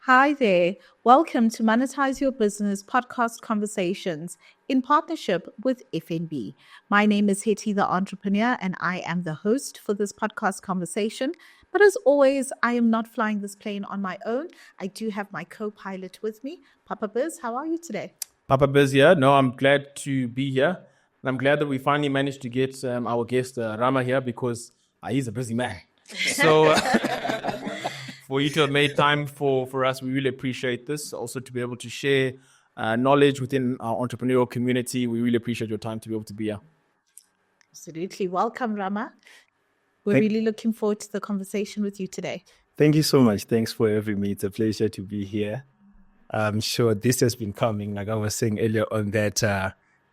Hi there. Welcome to Monetize Your Business podcast conversations in partnership with FNB. My name is Hetty, the entrepreneur, and I am the host for this podcast conversation. But as always, I am not flying this plane on my own. I do have my co-pilot with me. Papa Biz, how are you today? Papa Biz here. No, I'm glad to be here. And I'm glad that we finally managed to get our guest Rama here because he's a busy man. So for you to have made time for us, we really appreciate this. Also to be able to share knowledge within our entrepreneurial community. We really appreciate your time to be able to be here. Absolutely. Welcome, Rama. We're really looking forward to the conversation with you today. Thank you so much. Thanks for having me. It's a pleasure to be here. I'm sure this has been coming, like I was saying earlier on, that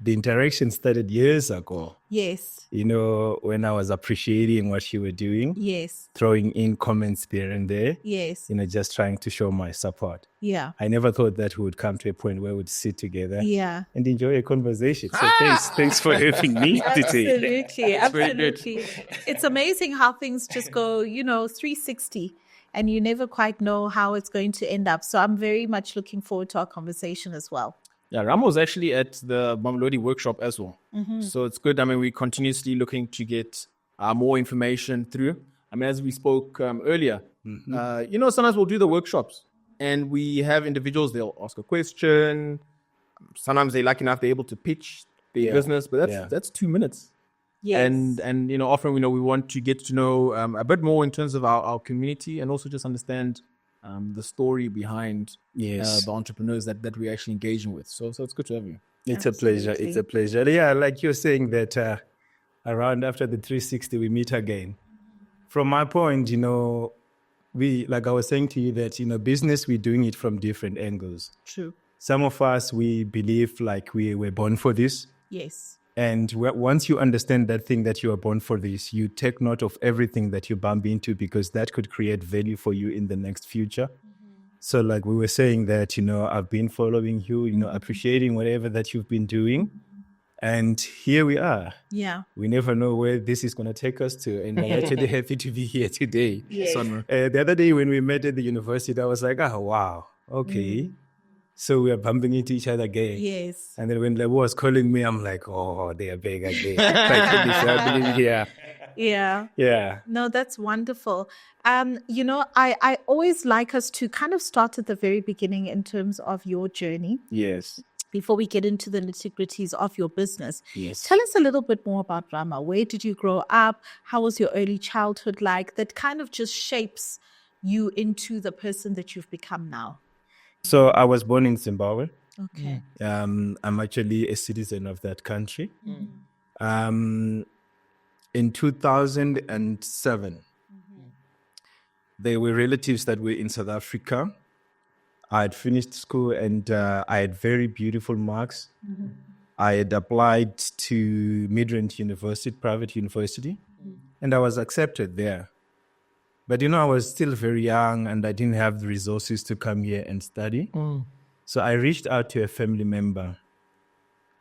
the interaction started years ago. Yes. You know, when I was appreciating what you were doing. Yes. Throwing in comments there and there. Yes. You know, just trying to show my support. Yeah. I never thought that we would come to a point where we'd sit together. Yeah. And enjoy a conversation. So thanks for having me today. Absolutely. It's amazing how things just go, 360. And you never quite know how it's going to end up. So I'm very much looking forward to our conversation as well. Yeah, Rama was actually at the Mamelodi workshop as well. Mm-hmm. So it's good. I mean, we're continuously looking to get more information through. I mean, as we spoke earlier, sometimes we'll do the workshops and we have individuals, they'll ask a question. Sometimes they're lucky enough, they're able to pitch their business, but that's 2 minutes. Yes. And often, we want to get to know a bit more in terms of our community and also just understand the story behind the entrepreneurs that we're actually engaging with. So it's good to have you. It's a pleasure. It's a pleasure. Yeah, like you're saying that around after the 360, we meet again. From my point, we, like I was saying to you that, business, we're doing it from different angles. True. Some of us, we believe like we were born for this. Yes. And once you understand that thing that you are born for this, you take note of everything that you bump into because that could create value for you in the next future. Mm-hmm. So like we were saying that, I've been following you, appreciating whatever that you've been doing. And here we are. Yeah. We never know where this is going to take us to. And I'm actually happy to be here today. Yes. The other day when we met at the university, I was like, wow, okay. Mm. So we are bumping into each other again. Yes. And then when Lebo was calling me, I'm like, oh, they are big again. Yeah. Yeah. Yeah. No, that's wonderful. I always like us to kind of start at the very beginning in terms of your journey. Yes. Before we get into the nitty-gritties of your business. Yes. Tell us a little bit more about Rama. Where did you grow up? How was your early childhood like? That kind of just shapes you into the person that you've become now. So I was born in Zimbabwe. Okay. I'm actually a citizen of that country. In 2007, there were relatives that were in South Africa. I had finished school and I had very beautiful marks. Mm-hmm. I had applied to Midrand University, private university, and I was accepted there. But, I was still very young and I didn't have the resources to come here and study. Mm. So I reached out to a family member.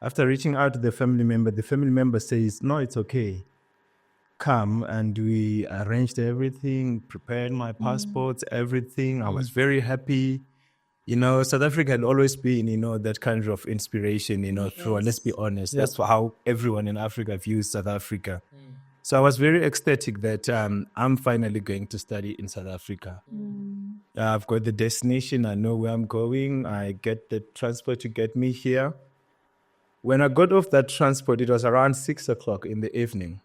After reaching out to the family member says, no, it's okay. Come. And we arranged everything, prepared my passports, everything. I was very happy. South Africa had always been, that kind of inspiration, through, let's be honest. That's how everyone in Africa views South Africa. So I was very ecstatic that I'm finally going to study in South Africa. I've got the destination. I know where I'm going. I get the transport to get me here. When I got off that transport, it was around 6 o'clock in the evening.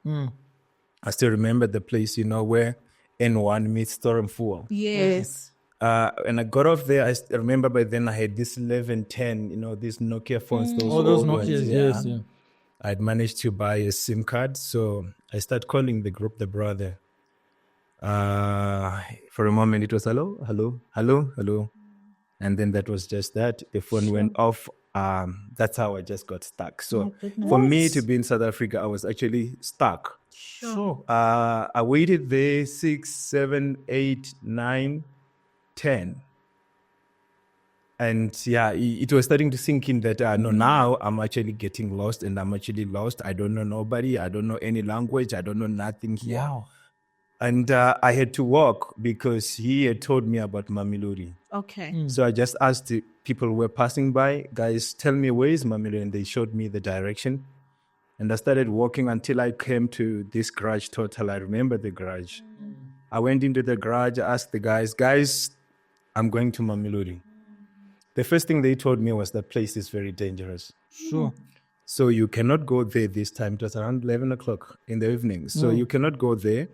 I still remember the place, where N1 meets Stormful. Yes. And I got off there. I remember by then I had this 1110, these Nokia phones. Those Nokias, yes. Yeah. I'd managed to buy a SIM card, so I started calling the group, the brother. For a moment, it was hello, hello, hello, hello. And then that was just that. The phone went off. That's how I just got stuck. So for me to be in South Africa, I was actually stuck. Sure. I waited there 6, 7, 8, 9, 10. And it was starting to sink in that, now I'm actually getting lost and I'm actually lost. I don't know nobody. I don't know any language. I don't know nothing here. Wow. And I had to walk because he had told me about Mamelodi. Okay. So I just asked the people who were passing by, guys, tell me where is Mamelodi? And they showed me the direction. And I started walking until I came to this garage total. I remember the garage. I went into the garage, asked the guys, I'm going to Mamelodi. The first thing they told me was that place is very dangerous. Sure. So you cannot go there this time. It was around 11 o'clock in the evening. So you cannot go there.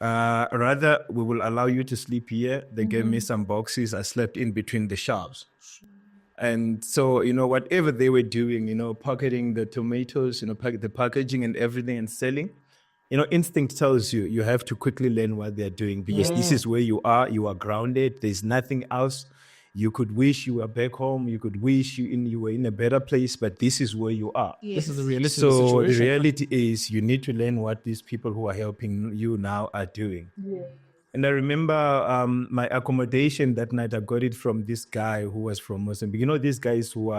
Rather, we will allow you to sleep here. They gave me some boxes. I slept in between the shops. And so, whatever they were doing, pocketing the tomatoes, the packaging and everything and selling, instinct tells you, you have to quickly learn what they're doing because this is where you are grounded. There's nothing else. You could wish you were back home. You could wish you were in a better place, but this is where you are. Yes. This is the realistic So situation. the reality is you need to learn what these people who are helping you now are doing. Yeah. And I remember my accommodation that night, I got it from this guy who was from Mozambique. These guys who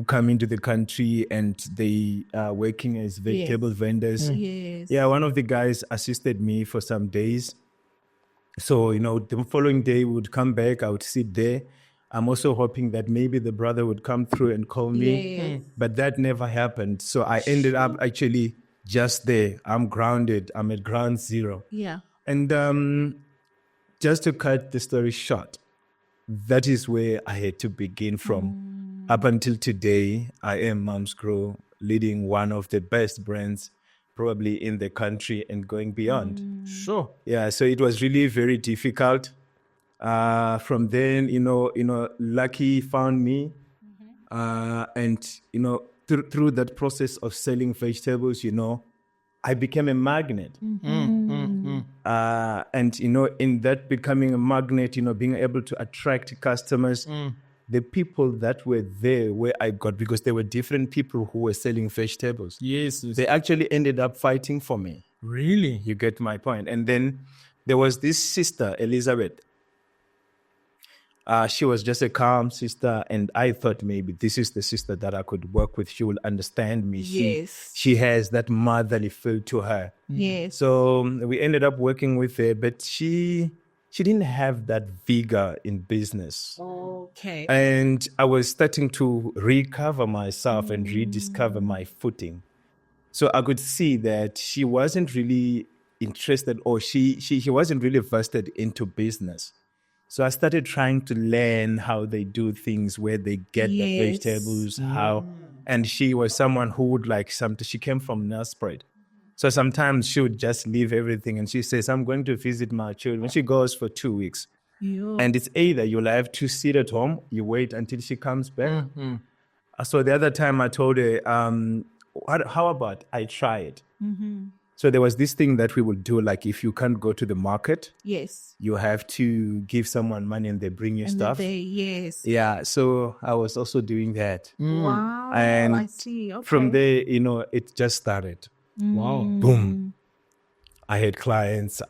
come into the country and they are working as vegetable vendors. Yes. Yeah, one of the guys assisted me for some days. So, the following day we would come back, I would sit there. I'm also hoping that maybe the brother would come through and call me, Yes. but that never happened. So I ended up actually just there. I'm grounded. I'm at ground zero. Yeah. And just to cut the story short, that is where I had to begin from. Up until today, I am Mams Grill, leading one of the best brands probably in the country and going beyond. Sure. Yeah, so it was really very difficult. From then, Lucky found me. And, through that process of selling vegetables, I became a magnet. And, in that becoming a magnet, being able to attract customers, the people that were there where I got, because there were different people who were selling vegetables. Yes. They actually ended up fighting for me. Really? You get my point. And then there was this sister, Elizabeth. She was just a calm sister, and I thought maybe this is the sister that I could work with. She will understand me. Yes. She has that motherly feel to her. Yes. So we ended up working with her, but she didn't have that vigor in business. Okay. And I was starting to recover myself and rediscover my footing. So I could see that she wasn't really interested, or she wasn't really vested into business. So I started trying to learn how they do things, where they get the vegetables, how. And she was someone who would she came from Nelspruit. So sometimes she would just leave everything and she says, I'm going to visit my children. She goes for 2 weeks. Yeah. And it's either you'll have to sit at home, you wait until she comes back. So the other time I told her, how about I try it? So there was this thing that we would do, like if you can't go to the market, Yes. you have to give someone money and they bring you stuff. Yes. Yeah, so I was also doing that. Wow. And I see. Okay. from there, it just started. Wow. Boom. I had clients.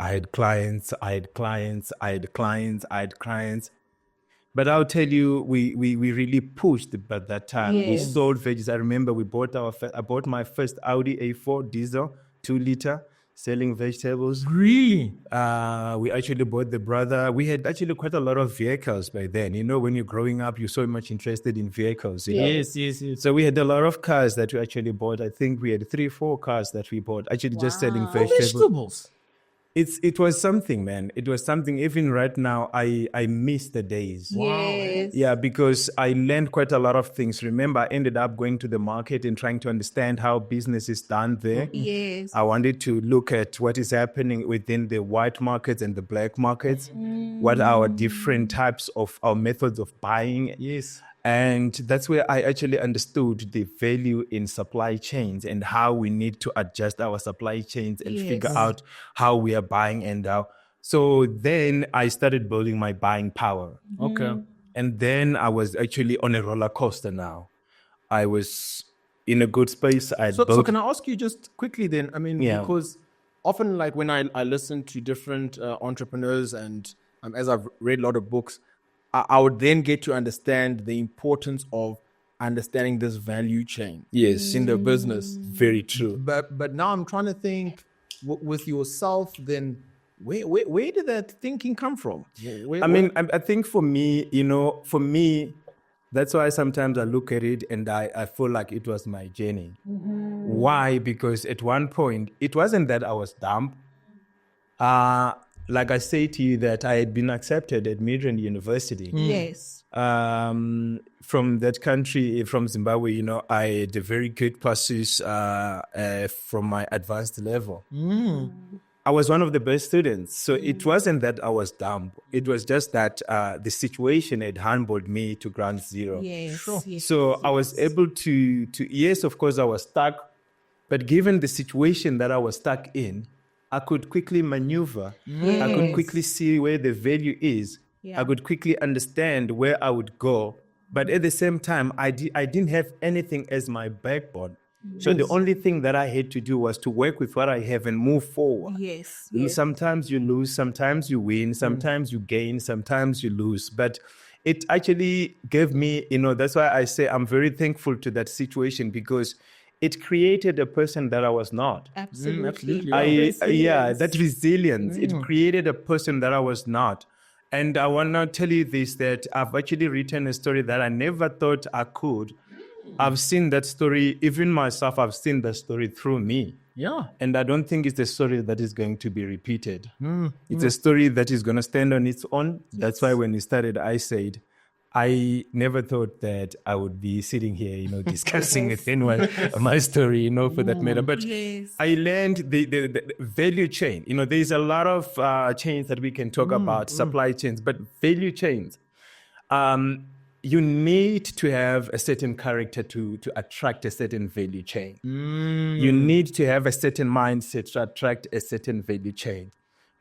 But I'll tell you, we really pushed at that time. Yes. We sold veggies. I remember I bought my first Audi A4 diesel, 2 liter, selling vegetables. Really? We actually bought the brother. We had actually quite a lot of vehicles by then. When you're growing up, you're so much interested in vehicles. Yes. So we had a lot of cars that we actually bought. I think we had 3-4 cars that we bought, actually just selling vegetables. Vegetables. It was something, man. It was something. Even right now, I miss the days. Yes. Yeah, because I learned quite a lot of things. Remember, I ended up going to the market and trying to understand how business is done there. Yes. I wanted to look at what is happening within the white markets and the black markets. What are our different types of our methods of buying? Yes. And that's where I actually understood the value in supply chains and how we need to adjust our supply chains and figure out how we are buying and how. So then I started building my buying power. Okay. And then I was actually on a roller coaster now. I was in a good space. So can I ask you just quickly then? I mean, Yeah. because often like when I listen to different entrepreneurs and as I've read a lot of books, I would then get to understand the importance of understanding this value chain Yes. in the business. Very true. But now I'm trying to think, with yourself, then where did that thinking come from? I think for me, that's why sometimes I look at it and I feel like it was my journey. Why? Because at one point, it wasn't that I was dumb. Like I say to you that I had been accepted at Midrand University. Yes. From that country, from Zimbabwe, I had a very good passes from my advanced level. I was one of the best students. So it wasn't that I was dumb. It was just that the situation had humbled me to ground zero. Yes. Sure. Yes. So I was able to, yes, of course, I was stuck. But given the situation that I was stuck in, I could quickly maneuver. I could quickly see where the value is. Yeah. I could quickly understand where I would go. But at the same time, I didn't have anything as my backbone. So the only thing that I had to do was to work with what I have and move forward. Yes. Sometimes you lose, sometimes you win, sometimes you gain, sometimes you lose. But it actually gave me, that's why I say I'm very thankful to that situation, because it created a person that I was not. Absolutely. That resilience. It created a person that I was not. And I want to tell you this, that I've actually written a story that I never thought I could. I've seen that story, even myself, I've seen that story through me. Yeah. And I don't think it's a story that is going to be repeated. It's a story that is going to stand on its own. That's why when we started, I said, I never thought that I would be sitting here, discussing with anyone my story, for that matter. But I learned the value chain. There's a lot of chains that we can talk about, supply chains, but value chains. You need to have a certain character to attract a certain value chain. You need to have a certain mindset to attract a certain value chain.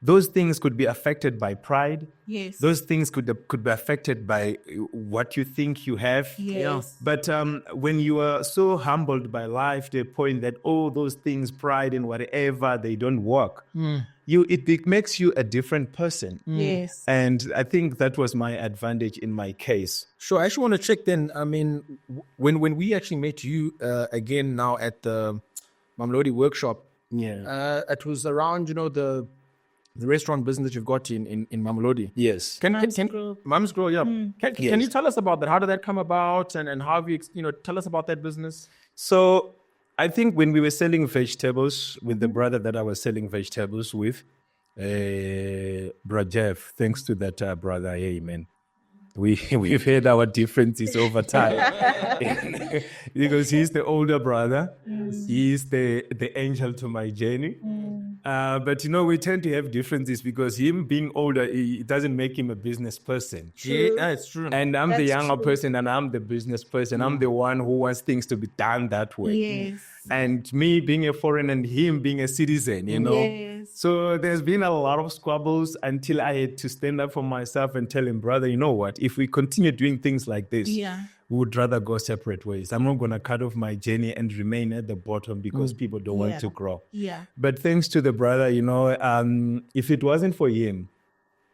Those things could be affected by pride. Yes. Those things could be affected by what you think you have. Yes. But when you are so humbled by life to the point that, those things, pride and whatever, they don't work, it makes you a different person. Yes. And I think that was my advantage in my case. Sure. I actually want to check then. I mean, when we actually met you again now at the Mamelodi workshop, it was around, the restaurant business that you've got in Mamelodi. Yes. Mams Grill, yeah. Can you tell us about that? How did that come about? And how have you, tell us about that business? So I think when we were selling vegetables with the brother that I was selling vegetables with, Bro Jeff, thanks to that brother, amen. We've had our differences over time because he's the older brother. He's the angel to my journey. But we tend to have differences because him being older, it doesn't make him a business person. Yeah, it's true. And I'm the younger person and I'm the business person. I'm the one who wants things to be done that way. Yes. And me being a foreigner and him being a citizen, Yes. So there's been a lot of squabbles until I had to stand up for myself and tell him, brother, you know what? If we continue doing things like this, we would rather go separate ways. I'm not going to cut off my journey and remain at the bottom because people don't want to grow. Yeah. But thanks to the brother, if it wasn't for him,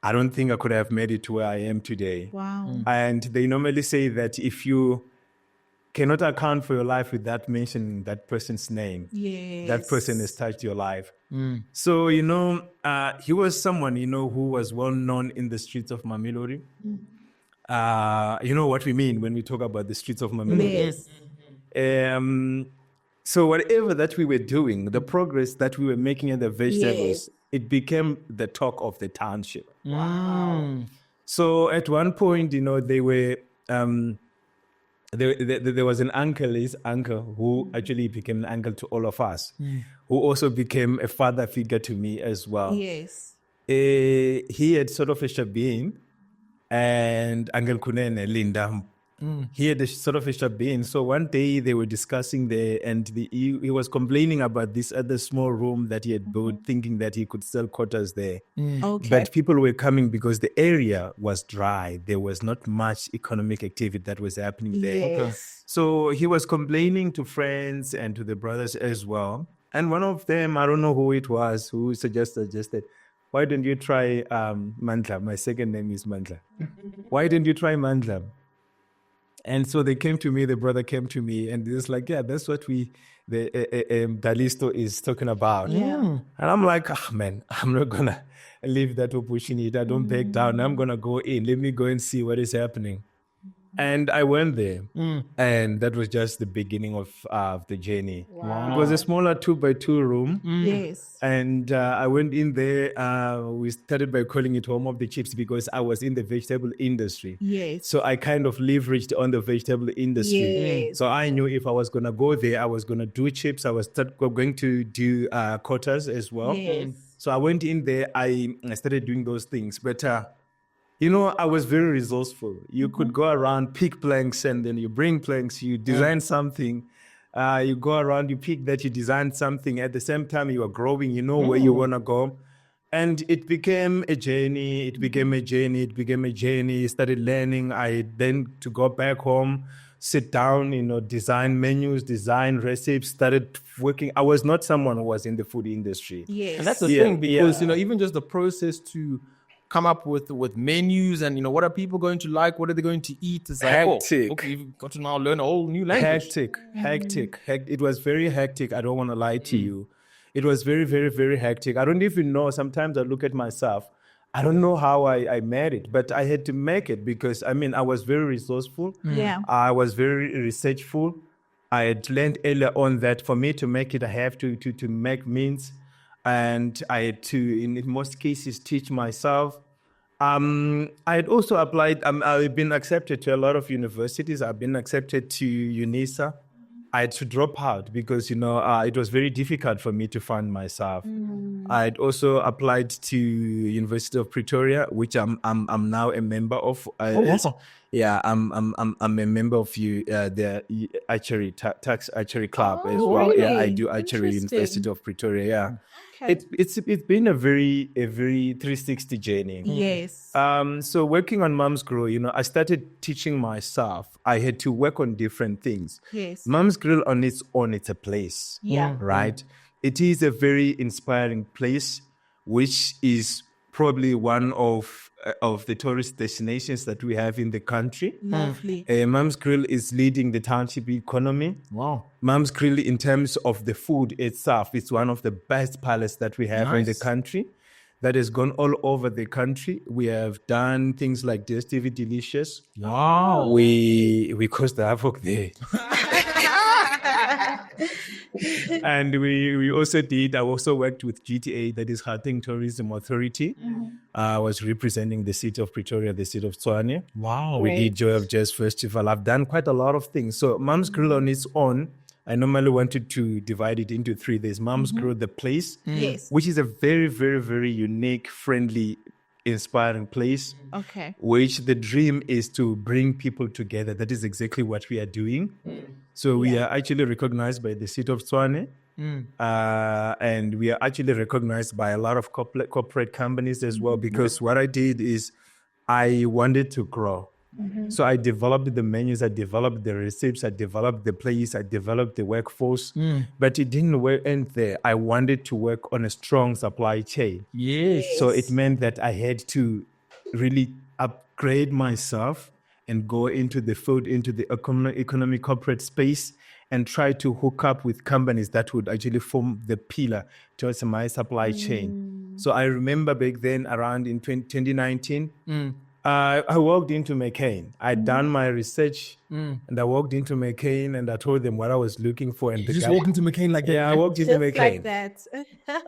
I don't think I could have made it to where I am today. Wow. And they normally say that if you cannot account for your life without mentioning that person's name, that person has touched your life. So, he was someone, who was well known in the streets of Mamelodi. You know what we mean when we talk about the streets of Mamelodi. Yes. So whatever that we were doing, the progress that we were making at the vegetables, it became the talk of the township. Wow. So at one point, they were... There was an uncle, his uncle, who actually became an uncle to all of us, who also became a father figure to me as well. Yes. He had sort of a shabin, and Uncle Kunene, Linda, he had a sort of a shabin. So one day they were discussing there, and he was complaining about this other small room that he had built, thinking that he could sell quarters there. Okay. But people were coming because the area was dry. There was not much economic activity that was happening there. Yes. So he was complaining to friends and to the brothers as well. And one of them, I don't know who it was, who suggested, why don't you try Mandla? My second name is Mandla. Why don't you try Mandla? And so they came to me, the brother came to me, and he was like, yeah, that's what we Dalisto is talking about. Yeah. And I'm like, man, I'm not going to leave that opportunity. I don't back down. I'm going to go in. Let me go and see what is happening. And I went there. And that was just the beginning of the journey. Wow. It was a smaller 2x2 room. Yes. And I went in there. We started by calling it Home of the Chips because I was in the vegetable industry. Yes. So I kind of leveraged on the vegetable industry. Yes. So I knew if I was going to go there, I was going to do chips. I was going to do quarters as well. Yes. So I went in there. I started doing those things. But, I was very resourceful. You could go around, pick planks, and then you bring planks. You design something. You go around, you pick that, you design something. At the same time, you are growing. You know where you want to go. And it became a journey. It became a journey. Started learning. I then to go back home, sit down, design menus, design recipes, started working. I was not someone who was in the food industry. Yes. And that's the thing, because, even just the process to come up with menus and, what are people going to like? What are they going to eat? It's like, Hectic. Okay, you've got to now learn a whole new language. Hectic. It was very hectic. I don't want to lie to you. It was very, very, very hectic. I don't even know. Sometimes I look at myself. I don't know how I made it, but I had to make it because, I was very resourceful. Yeah. I was very researchful. I had learned earlier on that for me to make it, I have to make means. And I had to, in most cases, teach myself. I had also applied, I've been accepted to a lot of universities. I've been accepted to UNISA. I had to drop out because, it was very difficult for me to find myself. I had also applied to University of Pretoria, which I'm now a member of. Awesome. Yeah, I'm a member of the archery tax archery club as well. Really? Yeah, I do archery University of Pretoria. Yeah, it's been a very 360 journey. Yes. So working on Mams Grill, I started teaching myself. I had to work on different things. Yes. Mams Grill on its own, it's a place. Yeah. Right. It is a very inspiring place, which is probably one of the tourist destinations that we have in the country. Lovely. Mams Grill is leading the township economy. Wow. Mams Grill, in terms of the food itself, it's one of the best palaces that we have in the country. That has gone all over the country. We have done things like DSTV Delicious. Wow. We caused the havoc there. And I also worked with GTA, that is Gauteng Tourism Authority. I was representing the city of Pretoria, the city of Tshwane. Wow. We did Joy of Jazz Festival. I've done quite a lot of things. So Mams Grill on its own, I normally wanted to divide it into three. There's Mams Grill, the place, Yes. which is a very, very, very unique, friendly, inspiring place. Okay. Which the dream is to bring people together. That is exactly what we are doing. So we are actually recognized by the city of Tshwane. And we are actually recognized by a lot of corporate companies as well, because what I did is I wanted to grow. So I developed the menus, I developed the recipes, I developed the place, I developed the workforce. But it didn't end there. I wanted to work on a strong supply chain. Yes. So it meant that I had to really upgrade myself and go into the food, into the economic corporate space, and try to hook up with companies that would actually form the pillar towards my supply chain. So I remember back then, around in 2019, I walked into McCain. I'd done my research, and I walked into McCain, and I told them what I was looking for. And You just walked into McCain like that? I walked into Just McCain. like that.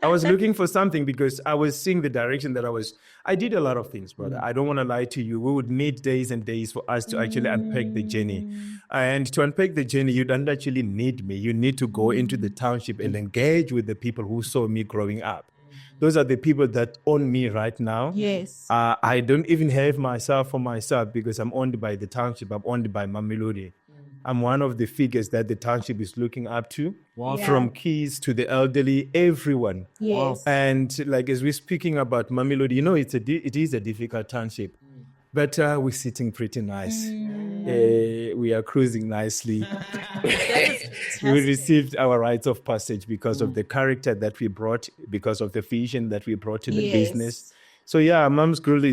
I was looking for something because I was seeing the direction that I did a lot of things, brother. I don't want to lie to you. We would need days and days for us to actually unpack the journey. And to unpack the journey, you don't actually need me. You need to go into the township and engage with the people who saw me growing up. Those are the people that own me right now. Yes. I don't even have myself for myself because I'm owned by the township. I'm owned by Mamelodi. I'm one of the figures that the township is looking up to. Wow. Yeah. From kids to the elderly, everyone. Yes. And like as we're speaking about Mamelodi, it is a difficult township. But we're sitting pretty nice. We are cruising nicely. We received our rites of passage because of the character that we brought, because of the vision that we brought to the business. So yeah, Mams Grill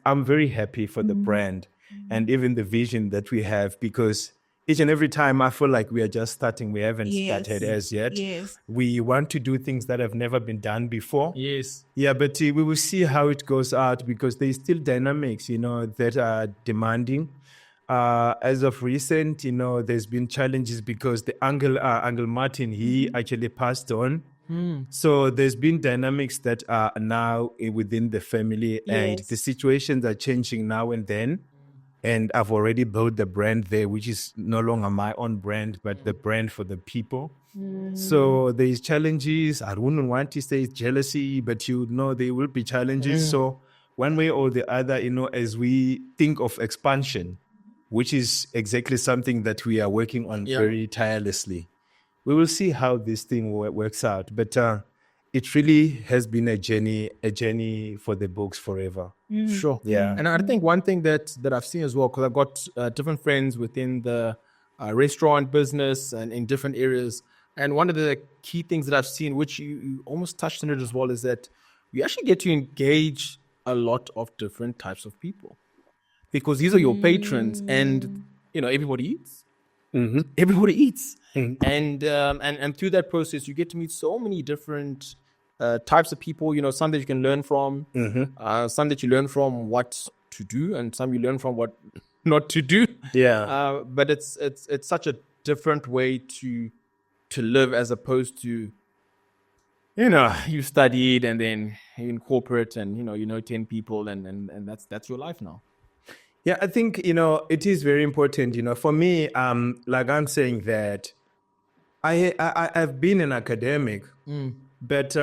I'm very happy for the brand and even the vision that we have, because each and every time I feel like we are just starting. We haven't Yes. started as yet. Yes. We want to do things that have never been done before. Yes. Yeah, but we will see how it goes out because there's still dynamics, that are demanding. As of recent, there's been challenges because the Uncle Martin, he actually passed on. So there's been dynamics that are now within the family, and the situations are changing now and then. And I've already built the brand there, which is no longer my own brand, but the brand for the people. So there's challenges. I wouldn't want to say jealousy, but there will be challenges. So one way or the other, as we think of expansion, which is exactly something that we are working on very tirelessly, we will see how this thing works out. But it really has been a journey for the books forever. Sure. Yeah. And I think one thing that I've seen as well, because I've got different friends within the restaurant business and in different areas. And one of the key things that I've seen, which you almost touched on it as well, is that you actually get to engage a lot of different types of people. Because these are your patrons, and everybody eats. Everybody eats, and through that process, you get to meet so many different types of people. Some that you can learn from, some that you learn from what to do, and some you learn from what not to do. Yeah. But it's such a different way to live as opposed to you studied and then you're in corporate and 10 people and that's your life now. Yeah, I think, it is very important, for me, like I'm saying that I've been an academic, but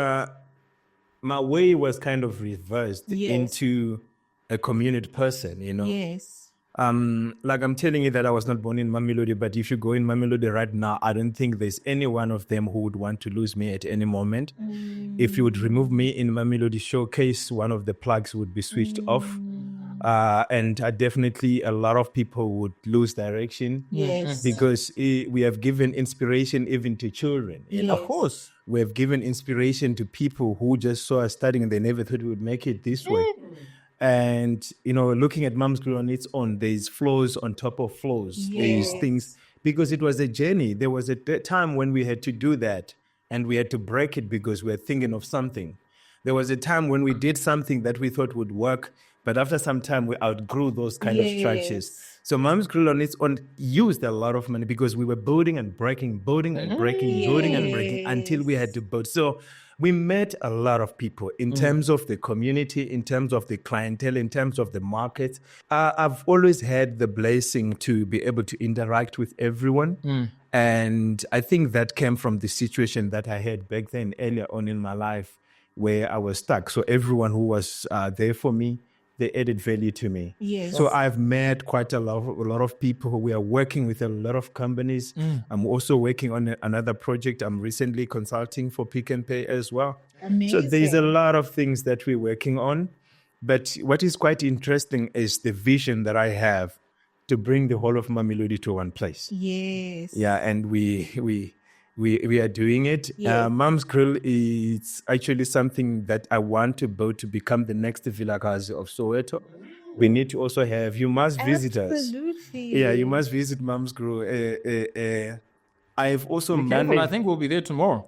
my way was kind of reversed into a community person, Yes. Like I'm telling you that I was not born in Mamelodi, but if you go in Mamelodi right now, I don't think there's any one of them who would want to lose me at any moment. If you would remove me in Mamelodi showcase, one of the plugs would be switched off. And definitely a lot of people would lose direction. Yes. Because we have given inspiration even to children. Yes. Of course. We have given inspiration to people who just saw us studying and they never thought we would make it this way. And, looking at Mams Grill on its own, there's floors on top of floors. There's things, because it was a journey. There was a time when we had to do that and we had to break it because we were thinking of something. There was a time when we did something that we thought would work, but after some time we outgrew those kind of structures. So Mams Grill on its own used a lot of money because we were building and breaking, building and breaking, building and breaking until we had to build. So we met a lot of people in terms of the community, in terms of the clientele, in terms of the market. I've always had the blessing to be able to interact with everyone. And I think that came from the situation that I had back then earlier on in my life where I was stuck. So everyone who was there for me, they added value to me. Yes. So I've met quite a lot of people who we are working with a lot of companies. I'm also working on another project. I'm recently consulting for Pick and Pay as well. Amazing. So there's a lot of things that we're working on. But what is quite interesting is the vision that I have to bring the whole of Mamelodi to one place. Yes. Yeah, and we are doing it. Yes. Mams Grill is actually something that I want to build to become the next Vilakazi of Soweto. We need to also have, you must visit us. Absolutely. Yeah, you must visit Mams Grill. I've also Careful, I think we'll be there tomorrow.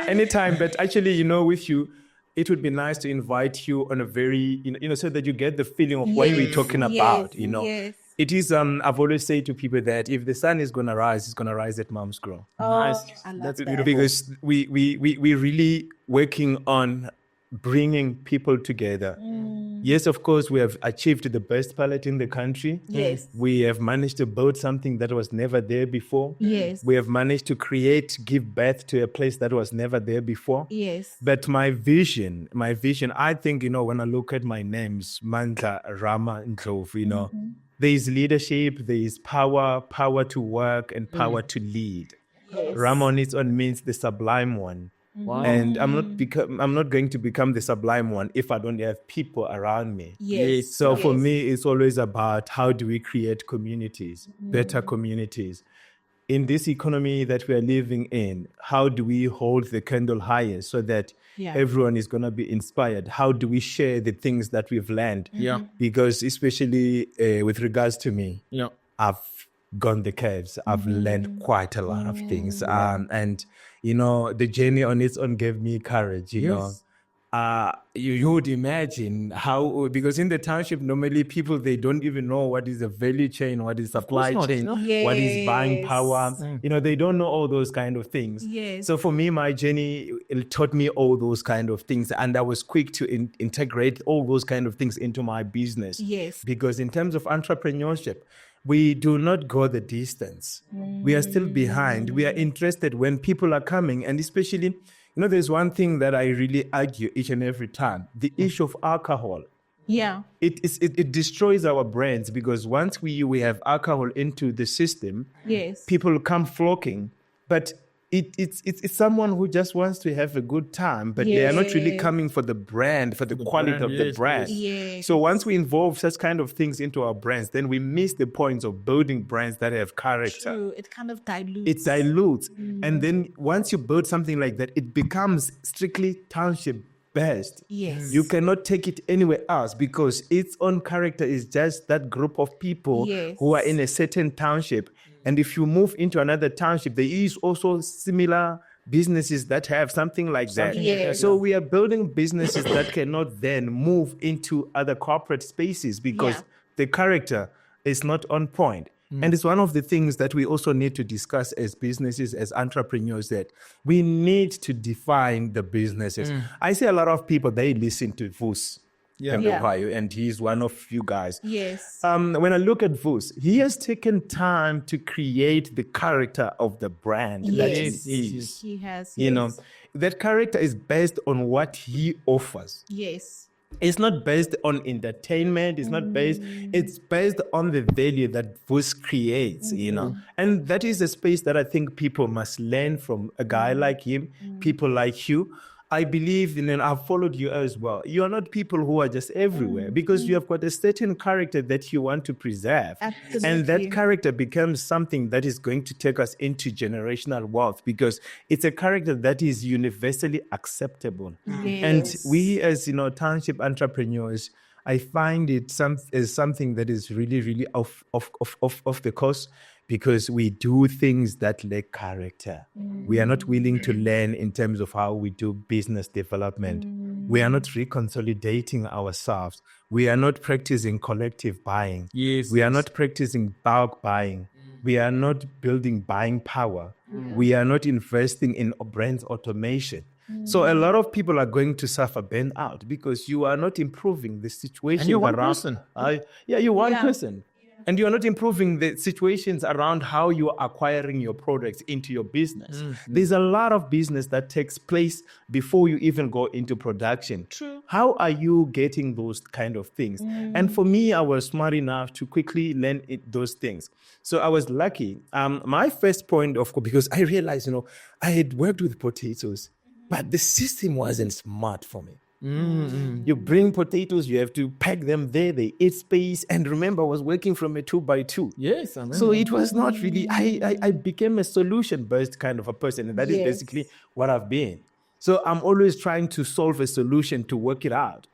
anytime. But actually, with you, it would be nice to invite you on a very, so that you get the feeling of what we're talking about, Yes. It is, I've always said to people that if the sun is going to rise, it's going to rise at Mams Grill. Oh, I love that. Because we're really working on bringing people together. Yes, of course, we have achieved the best palette in the country. Yes. We have managed to build something that was never there before. Yes. We have managed to give birth to a place that was never there before. Yes. But my vision, I think, when I look at my names, Mandla, Rama Ndlovu, there is leadership, there is power to work and power to lead. Yes. Rama on its own means the sublime one. Wow. And I'm not going to become the sublime one if I don't have people around me. Yes. So for me, it's always about how do we create communities, better communities. in this economy that we are living in, how do we hold the candle higher so that everyone is going to be inspired? How do we share the things that we've learned? Yeah. Because especially with regards to me, I've gone the caves. I've learned quite a lot of things. And, the journey on its own gave me courage, you know. You would imagine how, because in the township, normally people, they don't even know what is a value chain, what is supply chain, what is buying power. They don't know all those kind of things. So for me, my journey, it taught me all those kind of things. And I was quick to integrate all those kind of things into my business. Because in terms of entrepreneurship, we do not go the distance. We are still behind. We are interested when people are coming, and especially, there's one thing that I really argue each and every time: the issue of alcohol. It destroys our brands, because once we have alcohol into the system, people come flocking. But it's someone who just wants to have a good time, but they are not really coming for the brand, for the quality of the brand. So once we involve such kind of things into our brands, then we miss the points of building brands that have character. True. It kind of dilutes. It dilutes. And then once you build something like that, it becomes strictly township based. You cannot take it anywhere else, because its own character is just that group of people who are in a certain township. And if you move into another township, there is also similar businesses that have something like that. So we are building businesses that cannot then move into other corporate spaces, because the character is not on point. And it's one of the things that we also need to discuss as businesses, as entrepreneurs, that we need to define the businesses. I see a lot of people, they listen to Vus. And he's one of you guys. When I look at Vus, he has taken time to create the character of the brand that he is. He has. That character is based on what he offers. It's not based on entertainment. It's not based. It's based on the value that Vus creates. And that is a space that I think people must learn from a guy like him, people like you. I believe in, and I've followed you as well. You are not people who are just everywhere, because you have got a certain character that you want to preserve. And that character becomes something that is going to take us into generational wealth, because it's a character that is universally acceptable. And we as, township entrepreneurs, I find it as something that is really, really off the course, because we do things that lack character. We are not willing to learn in terms of how we do business development. We are not reconsolidating ourselves. We are not practicing collective buying. We are not practicing bulk buying. We are not building buying power. We are not investing in brand automation. So a lot of people are going to suffer burnout, because you are not improving the situation. And you're one person. You're one person. And you're not improving the situations around how you are acquiring your products into your business. There's a lot of business that takes place before you even go into production. How are you getting those kind of things? And for me, I was smart enough to quickly learn those things. So I was lucky. My first point because I realized, I had worked with potatoes, but the system wasn't smart for me. You bring potatoes, you have to pack them there, they eat space. And remember, I was working from a 2x2. So it was not really, I became a solution-based kind of a person. And that is basically what I've been. So I'm always trying to solve a solution to work it out.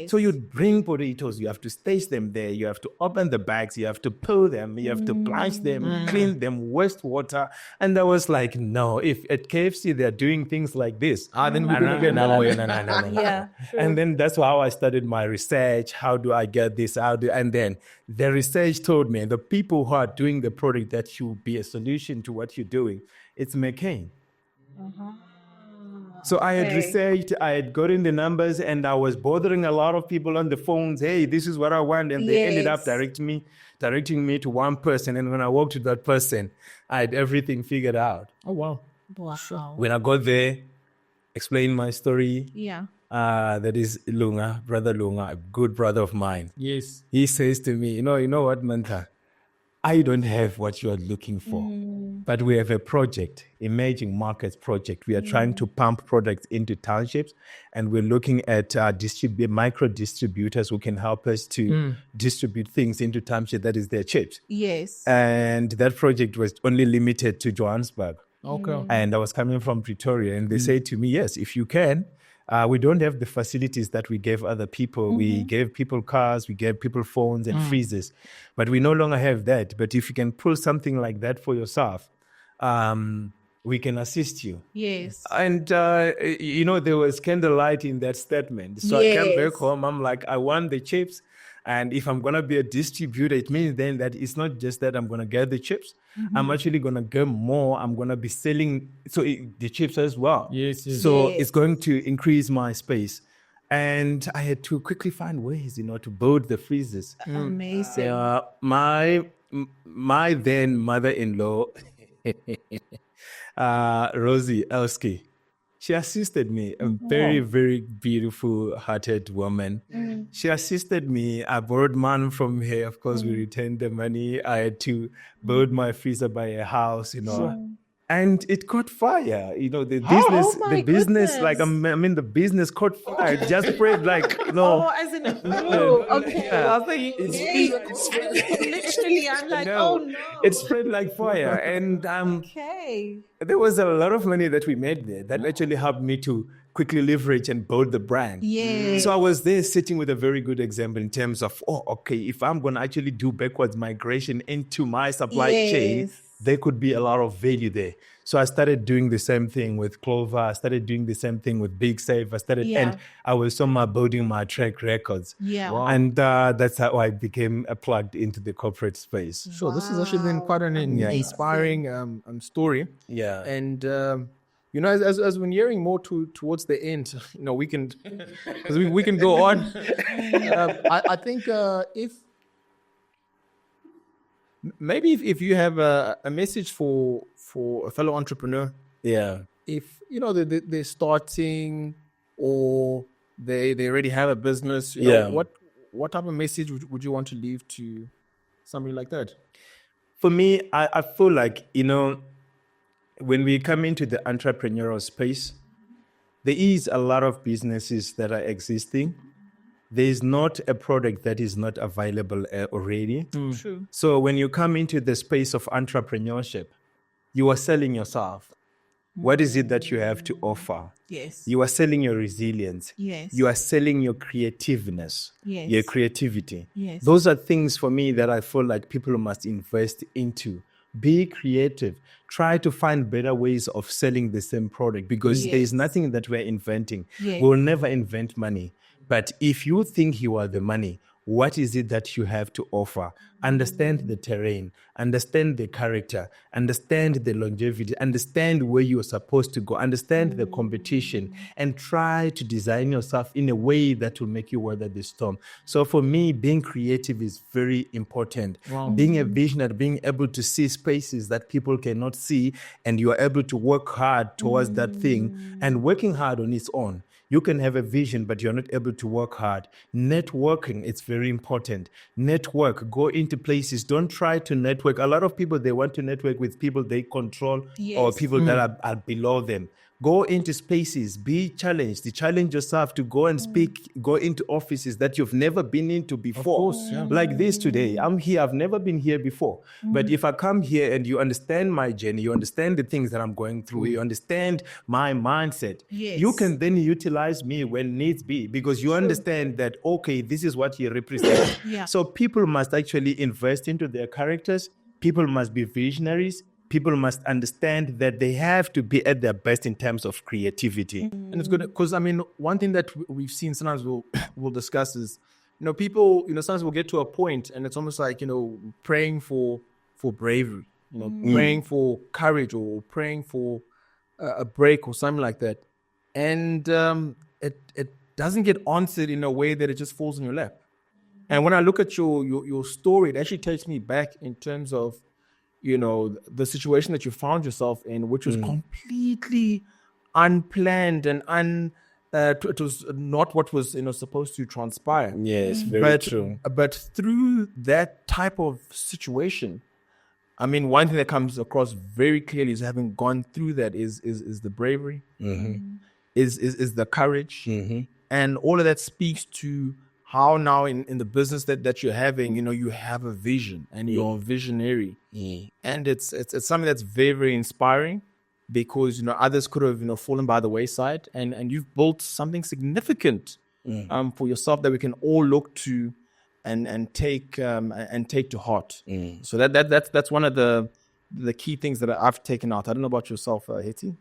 So you bring potatoes, you have to stage them there, you have to open the bags, you have to peel them, you have to blanch them, clean them, waste water. And I was like, no, if at KFC they're doing things like this, then we're going to get no. And then that's how I started my research. How do I get this out? And then the research told me the people who are doing the product that should be a solution to what you're doing, it's McCain. So I had researched, I had gotten the numbers, and I was bothering a lot of people on the phones. Hey, this is what I want. And they ended up directing me to one person. And when I walked to that person, I had everything figured out. Oh, wow. When I got there, explained my story. That is Brother Lunga, a good brother of mine. He says to me, you know what, Manta? I don't have what you are looking for, but we have a project, emerging markets project. We are trying to pump products into townships, and we're looking at micro distributors who can help us to distribute things into townships. That is their chips. Yes. And that project was only limited to Johannesburg. Okay. And I was coming from Pretoria, and they said to me, yes, if you can. We don't have the facilities that we gave other people. We gave people cars, we gave people phones and freezers, but we no longer have that. But if you can pull something like that for yourself, we can assist you. Yes. And, there was candlelight in that statement. So I came back home, I'm like, I want the chips. And if I'm going to be a distributor, it means then that it's not just that I'm going to get the chips. I'm actually going to get more. I'm going to be selling the chips as well. Yes. So it's going to increase my space. And I had to quickly find ways, to build the freezers. Amazing. My then mother-in-law, Rosie Elski, she assisted me, a very, very beautiful hearted woman. She assisted me. I borrowed money from her. Of course, we returned the money. I had to build my freezer by a house, And it caught fire. The business, goodness. the business caught fire. It just spread like, As in, okay. I think Literally, I'm like, oh no. It spread like fire. And Okay. there was a lot of money that we made there that actually helped me to quickly leverage and build the brand. Yes. So I was there sitting with a very good example in terms of, if I'm going to actually do backwards migration into my supply chain, there could be a lot of value there. So I started doing the same thing with Clover. I started doing the same thing with Big Save. And I was somehow building my track records. Yeah. Wow. And that's how I became plugged into the corporate space. Sure, this has actually been quite an inspiring story. Yeah. And as we're nearing more towards the end, we can because we can go on. I think if you have a message for a fellow entrepreneur, if they're starting or they already have a business, what type of message would you want to leave to somebody like that? For me, I feel like when we come into the entrepreneurial space, there is a lot of businesses that are existing. There is not a product that is not available already. True. So when you come into the space of entrepreneurship, you are selling yourself. What is it that you have to offer? Yes. You are selling your resilience. Yes. You are selling your creativeness. Yes. Your creativity. Yes. Those are things for me that I feel like people must invest into. Be creative. Try to find better ways of selling the same product because there is nothing that we're inventing. Yes. We'll never invent money. But if you think you are the money, what is it that you have to offer? Understand the terrain, understand the character, understand the longevity, understand where you're supposed to go, understand the competition, and try to design yourself in a way that will make you weather the storm. So for me, being creative is very important. Wow. Being a visionary, being able to see spaces that people cannot see, and you are able to work hard towards that thing, and working hard on its own. You can have a vision, but you're not able to work hard. Networking, it's very important. Network, go into places. Don't try to network. A lot of people, they want to network with people they control or people that are below them. Go into spaces, be challenged. Challenge yourself to go and speak, go into offices that you've never been into before. Of course, yeah. Like this today. I'm here, I've never been here before. But if I come here and you understand my journey, you understand the things that I'm going through, you understand my mindset, you can then utilize me when needs be because you understand that, okay, this is what he represents. So people must actually invest into their characters. People must be visionaries. People must understand that they have to be at their best in terms of creativity. And it's good because, one thing that we've seen sometimes we'll discuss is, people, sometimes we'll get to a point and it's almost like, praying for bravery, praying for courage or praying for a break or something like that. And it doesn't get answered in a way that it just falls in your lap. And when I look at your story, it actually takes me back in terms of, the situation that you found yourself in, which was completely unplanned and it was not what was supposed to transpire. Yes, very true. But through that type of situation, I mean, one thing that comes across very clearly is having gone through that is the bravery, is the courage, and all of that speaks to how now in the business that you're having, you have a vision and you're a visionary, and it's something that's very, very inspiring, because others could have fallen by the wayside, and you've built something significant for yourself that we can all look to and take to heart. So that's one of the key things that I've taken out. I don't know about yourself, Hetty.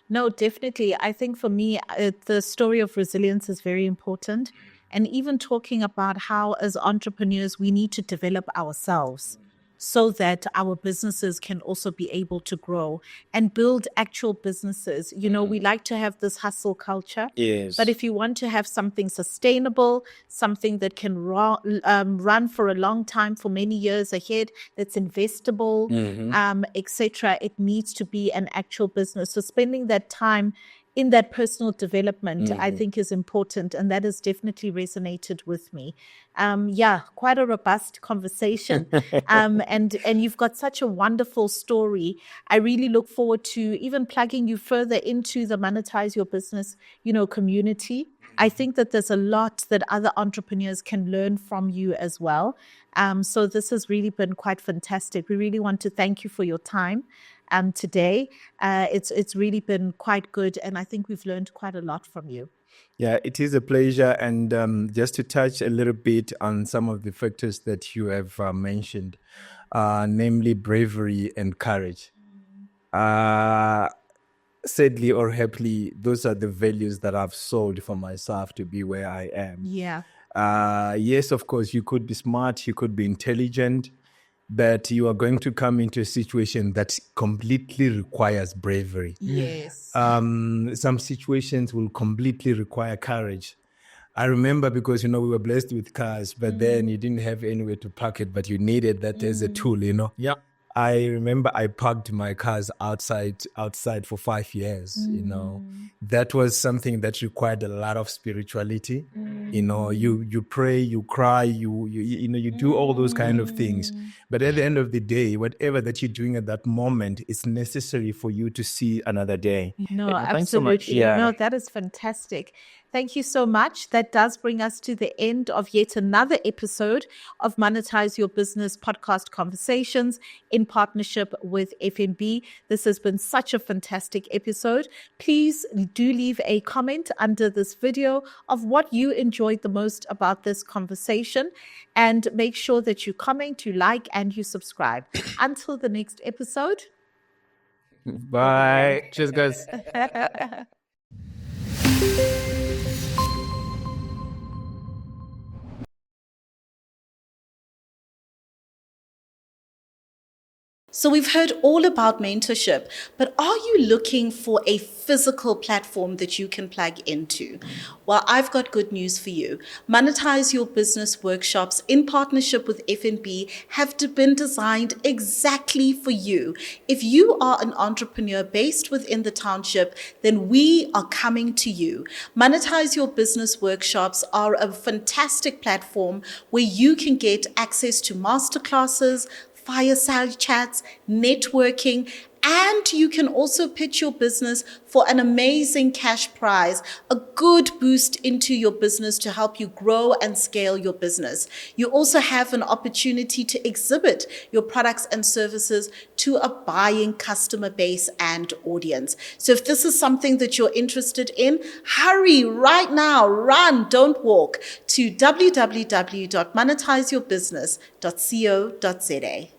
No, definitely. I think for me, the story of resilience is very important. And even talking about how, as entrepreneurs, we need to develop ourselves so that our businesses can also be able to grow and build actual businesses. We like to have this hustle culture. Yes. But if you want to have something sustainable, something that can run for a long time, for many years ahead, that's investable, etc., it needs to be an actual business. So spending that time in that personal development, I think, is important. And that has definitely resonated with me. Quite a robust conversation. And you've got such a wonderful story. I really look forward to even plugging you further into the Monetize Your Business, community. I think that there's a lot that other entrepreneurs can learn from you as well. So this has really been quite fantastic. We really want to thank you for your time. Today, it's really been quite good, and I think we've learned quite a lot from you. Yeah, it is a pleasure. And just to touch a little bit on some of the factors that you have mentioned, namely bravery and courage. Sadly or happily, those are the values that I've sold for myself to be where I am. Yeah. Yes, of course, you could be smart, you could be intelligent, but you are going to come into a situation that completely requires bravery. Yes. Some situations will completely require courage. I remember, because, we were blessed with cars, but then you didn't have anywhere to park it, but you needed that as a tool, Yeah. I remember I parked my cars outside for 5 years, That was something that required a lot of spirituality. You pray, you cry, you do all those kind of things. But at the end of the day, whatever that you're doing at that moment is necessary for you to see another day. No, Thanks so much. absolutely. Yeah. No, that is fantastic. Thank you so much. That does bring us to the end of yet another episode of Monetize Your Business podcast conversations in partnership with FNB. This has been such a fantastic episode. Please do leave a comment under this video of what you enjoyed the most about this conversation, and make sure that you comment, you like, and you subscribe. Until the next episode. Bye. Cheers, guys. So we've heard all about mentorship, but are you looking for a physical platform that you can plug into? Well, I've got good news for you. Monetize Your Business workshops in partnership with FNB have been designed exactly for you. If you are an entrepreneur based within the township, then we are coming to you. Monetize Your Business workshops are a fantastic platform where you can get access to masterclasses, fireside chats, networking, and you can also pitch your business for an amazing cash prize, a good boost into your business to help you grow and scale your business. You also have an opportunity to exhibit your products and services to a buying customer base and audience. So if this is something that you're interested in, hurry right now, run, don't walk to www.monetizeyourbusiness.co.za.